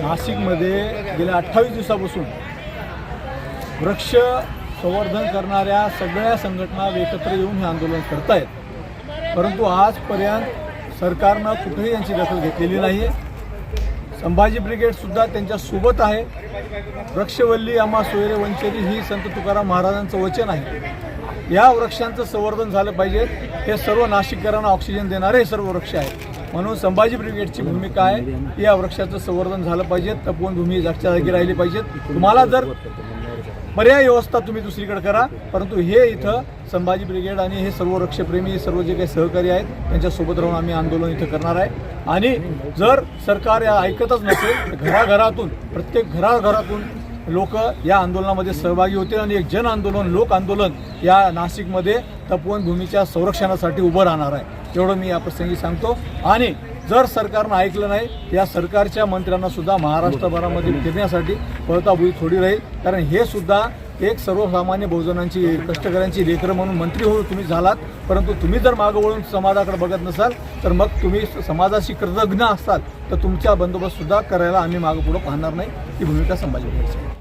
नाशिकमध्ये गेल्या 28 दिवसापासून वृक्ष संवर्धन करणाऱ्या सगळ्या संघटना एकत्र येऊन हे आंदोलन करत आहेत, परंतु आजपर्यंत सरकारनं कुठेही यांची दखल घेतलेली नाही आहे। संभाजी ब्रिगेडसुद्धा त्यांच्यासोबत आहे। वृक्षवल्ली आम्हा सोयरे वंचरी ही संत तुकाराम महाराजांचं वचन आहे। या वृक्षांचं संवर्धन झालं पाहिजे। हे सर्व नाशिककरांना ऑक्सिजन देणारे सर्व वृक्ष आहेत, म्हणून संभाजी ब्रिगेडची भूमिका आहे या वृक्षाचं संवर्धन झालं पाहिजे। तपोवनभूमी जागच्या जागी राहिली पाहिजेत। तुम्हाला जर पर्याय व्यवस्था तुम्ही दुसरीकडे करा, परंतु हे इथं संभाजी ब्रिगेड आणि हे सर्व वृक्षप्रेमी सर्व जे काही सहकारी आहेत त्यांच्यासोबत राहून आम्ही आंदोलन इथं करणार आहे। आणि जर सरकार या ऐकतच नसेल तर घराघरातून प्रत्येक घराघरातून लोक या आंदोलनामध्ये सहभागी होतील आणि एक जन आंदोलन लोक आंदोलन या नाशिकमध्ये तपोवनभूमीच्या संरक्षणासाठी उभं राहणार आहे, एवढं मी या प्रसंगी सांगतो। आणि जर सरकारनं ऐकलं नाही, या सरकारच्या मंत्र्यांना सुद्धा महाराष्ट्रभरामध्ये फिरण्यासाठी पळताभुई थोडी राहील, कारण हे सुद्धा एक सर्वसामान्य बहुजनांची कष्टकऱ्यांची लेकरं म्हणून मंत्री होऊन तुम्ही झालात, परंतु तुम्ही जर मागं वळून समाजाकडे बघत नसाल तर मग तुम्ही समाजाशी कृतज्ञ असाल तर तुमचा बंदोबस्त सुद्धा करायला आम्ही मागं पुढं पाहणार नाही। ही भूमिका संभाजी ब्रिगेडची आहे।